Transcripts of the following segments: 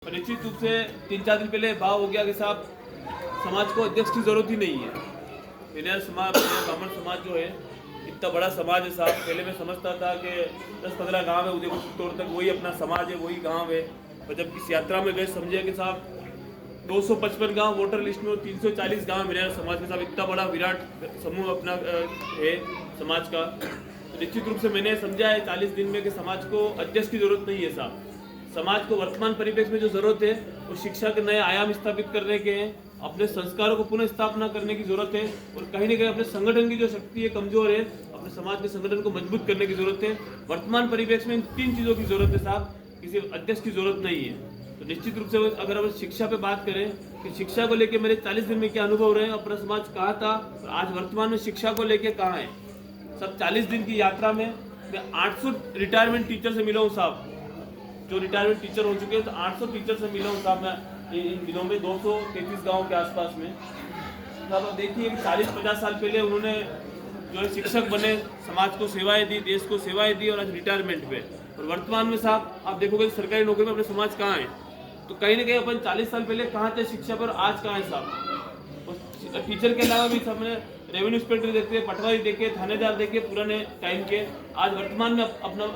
निश्चित रूप से 3-4 दिन पहले भाव हो गया कि साहब समाज को अध्यक्ष की जरूरत ही नहीं है। मेरा ब्राह्मण समाज जो है इतना बड़ा समाज है साहब। पहले मैं समझता था कि 10-15 गांव है, उदयपुर चित्तौड़ तक वही अपना समाज है, वही गांव है। और जब इस यात्रा में गए समझे कि साहब 255 गांव वोटर लिस्ट में और 340 गांव मेरे समाज के साथ इतना बड़ा विराट समूह अपना है समाज का। तो निश्चित रूप से मैंने समझा है 40 दिन में कि समाज को अध्यक्ष की जरूरत नहीं है साहब। समाज को वर्तमान परिप्रेक्ष्य में जो जरूरत है वो शिक्षा के नए आयाम स्थापित करने के हैं, अपने संस्कारों को पुनः स्थापना करने की जरूरत है और कहीं ना कहीं अपने संगठन की जो शक्ति है कमजोर है, अपने समाज के संगठन को मजबूत करने की जरूरत है। वर्तमान परिप्रेक्ष्य में इन 3 चीजों की जरूरत है साहब, किसी अध्यक्ष की जरूरत नहीं है। तो निश्चित रूप से अगर हम शिक्षा पे बात करें कि शिक्षा को लेकर मेरे 40 दिन में क्या अनुभव रहे, अपना समाज कहाँ था और आज वर्तमान में शिक्षा को लेकर कहाँ है। सब 40 दिन की यात्रा में मैं 800 रिटायरमेंट टीचर से मिला हूँ साहब, जो रिटायरमेंट टीचर हो चुके हैं। तो 800 टीचर से मिला हूँ साहब मैं इन दिनों में 233 गाँव के आसपास में। साहब आप देखिए 40-50 साल पहले उन्होंने जो है शिक्षक बने, समाज को सेवाएं दी, देश को सेवाएं दी और आज रिटायरमेंट पे। और वर्तमान में साहब आप देखोगे सरकारी नौकरी में अपने समाज कहाँ है। तो कहीं ना कहीं अपन 40 साल पहले कहाँ थे शिक्षा पर, आज कहाँ है साहब। टीचर के अलावा भी सबने रेवेन्यू इंस्पेक्टर देखे, पटवारी देखे, थानेदार देखे पुराने टाइम के, आज वर्तमान में अपना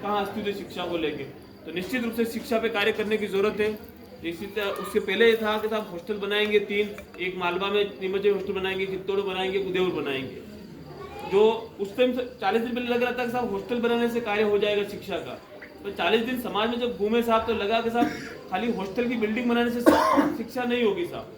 कहाँ अस्तित्व शिक्षा को लेके। तो निश्चित रूप से शिक्षा पे कार्य करने की जरूरत है। उसके पहले ये था कि साहब हॉस्टल बनाएंगे 3, एक मालवा में नीमच हॉस्टल बनाएंगे, चित्तौड़ बनाएंगे, उदयपुर बनाएंगे। जो उस टाइम 40 दिन पहले लग रहा था कि साहब हॉस्टल बनाने से कार्य हो जाएगा शिक्षा का। तो 40 दिन समाज में जब घूमे साहब तो लगा कि साहब खाली हॉस्टल की बिल्डिंग बनाने से शिक्षा नहीं होगी साहब,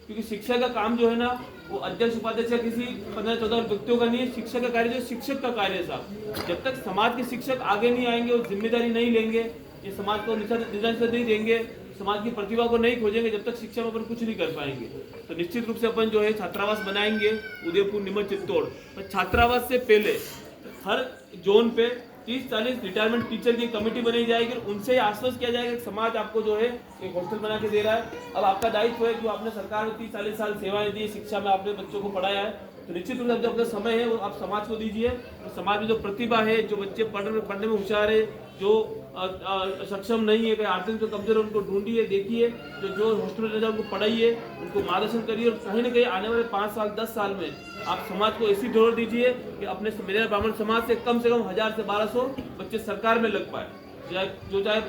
क्योंकि शिक्षा का काम जो है ना वो अध्यक्ष उपाध्यक्ष या किसी 15-14 व्यक्तियों का नहीं है। शिक्षा का कार्य जो शिक्षक का कार्य है साहब। जब तक समाज के शिक्षक आगे नहीं आएंगे और जिम्मेदारी नहीं लेंगे, ये समाज को दिशा नहीं देंगे, समाज की प्रतिभा को नहीं खोजेंगे, जब तक शिक्षा में अपन कुछ नहीं कर पाएंगे। तो निश्चित रूप से अपन जो है छात्रावास बनाएंगे उदयपुर, नीमच, चित्तौड़। पर छात्रावास से पहले हर जोन पे 30-40 रिटायरमेंट टीचर की कमेटी बनाई जाएगी और उनसे आश्वस्त किया जाएगा कि समाज आपको जो है एक हॉस्टल बना के दे रहा है। अब आपका दायित्व है कि आपने सरकार में 30-40 साल सेवाएं दी, शिक्षा में आपने बच्चों को पढ़ाया है, तो निश्चित रूप से जो अपना समय है वो आप समाज को दीजिए। तो समाज में जो प्रतिभा है, जो बच्चे पढ़ने में होशियार है, जो सक्षम नहीं है, आर्थिक जो कमजोर है, उनको ढूंढिए, देखिए, जो हॉस्टल में उनको पढ़ाइए, उनको मार्गदर्शन करिए। और कहीं ना कहीं आने वाले 5 साल 10 साल में आप समाज को ऐसी जोड़ दीजिए कि अपने मेरे ब्राह्मण समाज से कम 1000 से 1200 बच्चे सरकार में लग पाए, चाहे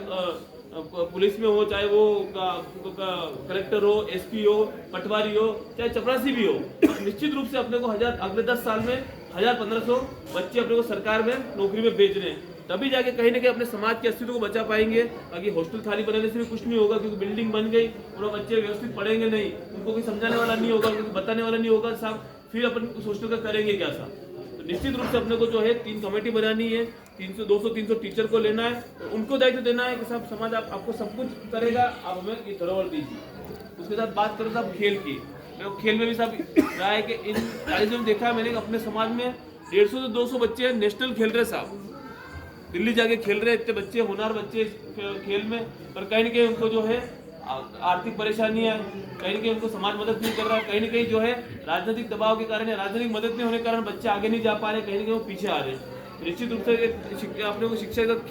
पुलिस में हो, चाहे वो कलेक्टर हो, एसपी हो, पटवारी हो, चाहे चपरासी भी हो। निश्चित रूप से अपने को अगले 10 साल में 1000-1500 बच्चे अपने को सरकार में नौकरी में भेज रहे हैं, तभी जाके कहीं ना कहीं अपने समाज के अस्तित्व को बचा पाएंगे। बाकी हॉस्टल खाली बनाने से भी कुछ नहीं होगा, क्योंकि बिल्डिंग बन गई और वो बच्चे व्यवस्थित पढ़ेंगे नहीं, उनको कोई समझाने वाला नहीं होगा, उनको बताने वाला नहीं होगा साहब, फिर अपन उस हॉस्टल का करेंगे क्या साहब। तो निश्चित रूप से अपने को जो है 3 कमेटी बनानी है, 200-300 टीचर को लेना है और उनको दायित्व देना है कि साहब समाज आपको सब कुछ करेगा, आप हमें ये धरोहर दीजिए। उसके साथ बात करो साहब खेल की। खेल में भी साहब रहा है कि इन 40 दिन देखा है मैंने अपने समाज में 150 से 200 बच्चे नेशनल खेल रहे साहब, दिल्ली जाके खेल रहे इतने बच्चे, होनहार बच्चे खेल में। पर कहीं ना कहीं उनको जो है आर्थिक परेशानी है, कहीं ना कहीं उनको समाज मदद नहीं कर रहा, कहीं ना कहीं जो है राजनीतिक दबाव के कारण या राजनीतिक मदद नहीं होने के कारण बच्चे आगे नहीं जा पा रहे, कहीं ना कहीं वो पीछे आ रहे हैं। निश्चित रूप से अपने को शिक्षा के साथ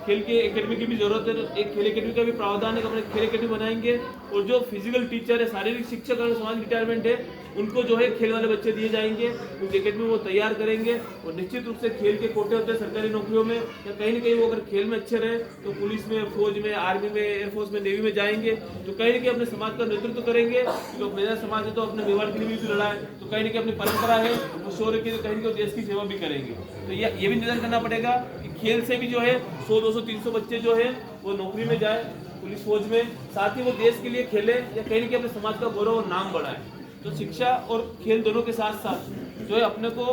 खेल के एकेडमी की भी जरूरत है। तो एक खेल एकेडमी का भी प्रावधान है कि अपने खेल एकेडमी बनाएंगे और जो फिजिकल टीचर है, शारीरिक शिक्षक और समाज रिटायरमेंट है, उनको जो है खेल वाले बच्चे दिए जाएंगे, उस एकेडमी वो तैयार करेंगे। और निश्चित रूप से खेल के कोटे होते हैं सरकारी नौकरियों में, या कहीं ना कहीं वो अगर खेल में अच्छे रहे तो पुलिस में, फौज में, आर्मी में, एयरफोर्स में, नेवी में जाएंगे, तो कहीं ना कहीं अपने समाज का नेतृत्व करेंगे। जो मेरा समाज है तो अपने व्यवहार के लिए भी लड़ा है, तो कहीं ना कहीं अपनी परंपरा है वो शौर्य की, कहीं ना कहीं देश की सेवा भी करेंगे। तो ये भी निर्धारण करना पड़ेगा कि खेल से भी जो है 100-200-300 बच्चे जो है वो नौकरी में जाए, पुलिस फौज में, साथ ही वो देश के लिए खेले या कहीं ना कहीं अपने समाज का गौरव और नाम बढ़ाए। तो शिक्षा और खेल दोनों के साथ साथ जो है अपने को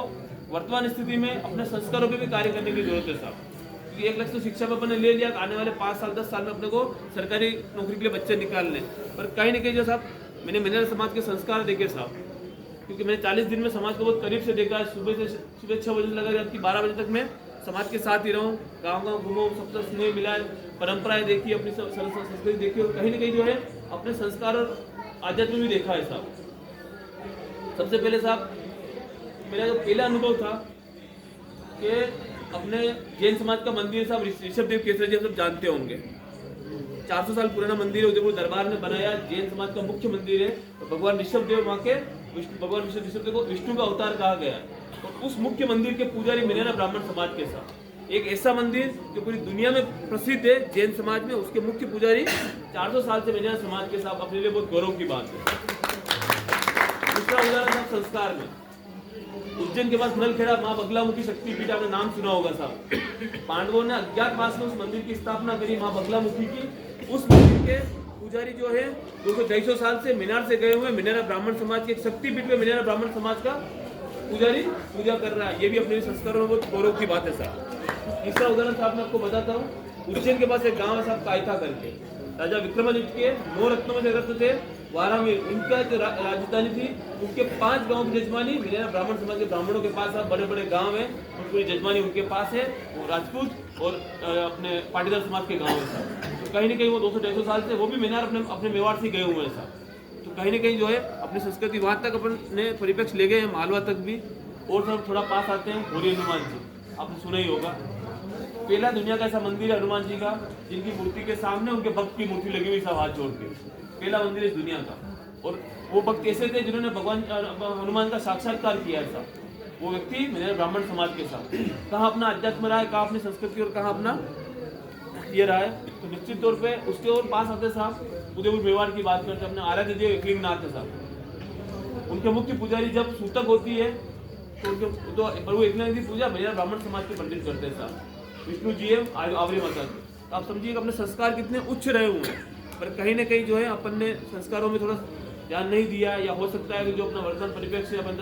वर्तमान स्थिति में अपने संस्कारों पे भी कार्य करने की जरूरत है साहब, क्योंकि एक लक्ष्य तो शिक्षा पे अपने ले लिया, आने वाले 5 साल 10 साल में अपने को सरकारी नौकरी के लिए बच्चे निकाल लें। पर कहीं ना कहीं जो साहब मैंने मेरे समाज के संस्कार देखे साहब, क्योंकि मैंने 40 दिन में समाज को बहुत करीब से देखा है। सुबह 6 बजे लगा रात की 12 बजे तक मैं समाज के साथ ही रहूँ, गाँव घूमूँ, सबसे स्नेह मिला, परंपराएं देखी, अपनी संस्कृति देखी और कहीं ना कहीं जो है अपने संस्कार और आध्यात्म भी देखा है साहब। सबसे पहले साहब मेरा जो पहला अनुभव था कि अपने जैन समाज का मंदिर साहब ऋषभदेव केसरी जी सब जानते होंगे, 400 साल पुराना मंदिर है, उदयपुर दरबार ने बनाया, जैन समाज का मुख्य मंदिर है। तो भगवान ऋषभ देव वहाँ के भगवान ऋषभ देव को विष्णु का अवतार कहा गया है। और उस मुख्य मंदिर के पुजारी मिलेना ब्राह्मण समाज के साथ एक ऐसा मंदिर जो पूरी दुनिया में प्रसिद्ध है जैन समाज में, उसके मुख्य पुजारी 400 साल से मिलेना समाज के साथ अपने लिए बहुत गौरव की बात है। दूसरा उदाहरण साहब संस्कार में, उज्जैन के पास नलखेड़ा माँ बगलामुखी शक्तिपीठ, आपने नाम सुना होगा साहब। पांडवों ने अज्ञातवास में उस मंदिर की स्थापना करी माँ बगलामुखी की। उस मंदिर के पुजारी जो है 200-250 साल से मीनार से गए हुए, मीनारा ब्राह्मण समाज के एक शक्तिपीठ में मीनारा ब्राह्मण समाज का पुजारी पूजा कर रहा है। ये भी अपने संस्कारों में बहुत गौरव की बात है साहब। तीसरा उदाहरण साहब मैं आपको बताता हूँ, उज्जैन के पास एक गांव है साहब कायथा करके, राजा विक्रमादित्य के 9 रत्नों में से रत्न थे वारामी, उनका जो राजधानी थी, उनके 5 गांव की जजमानी मेरा ब्राह्मण समाज के ब्राह्मणों के पास साहब बड़े बड़े गांव है, पूरी जजमानी उनके पास है। वो राजपूत और अपने पाटीदार समाज के गाँव है साहब। तो कहीं ना कहीं वो 200-250 साल से वो भी मीनार अपने मेवाड़ से गए हुए हैं साहब। तो कहीं ना कहीं जो है अपनी संस्कृति वहाँ तक अपने परिप्रेक्ष्य ले गए हैं, मालवा तक भी। और सब थोड़ा पास आते हैं होरी हनुमान जी, आपने सुना ही होगा। पहला दुनिया का ऐसा मंदिर है हनुमान जी का जिनकी मूर्ति के सामने उनके भक्त की मूर्ति लगी हुई सब हाथ जोड़ के, पहला मंदिर इस दुनिया का। और वो भक्त ऐसे थे जिन्होंने भगवान हनुमान का साक्षात्कार किया था। वो व्यक्ति मेरे ब्राह्मण समाज के साथ कहाँ अपना अध्यात्म रहा है, कहाँ अपनी संस्कृति और कहाँ अपना ये रहा है। तो निश्चित तौर पे उसके और पास आते साहब उदयपुर मेवाड़ की बात करते अपने आराध्य देव एकलिंगनाथ साहब। उनके मुख्य पुजारी जब सूतक होती है तो उनके तो प्रभु एकलिंगनाथ की पूजा मेरा ब्राह्मण समाज के पंडित करते हैं साहब। विष्णु जी है आवरी माता। तो आप समझिए अपने संस्कार कितने उच्च रहे हुए हैं, पर कहीं ना कहीं जो है अपन ने संस्कारों में थोड़ा ध्यान नहीं दिया, या हो सकता है कि जो अपना वर्तमान परिप्रेक्ष्य अपन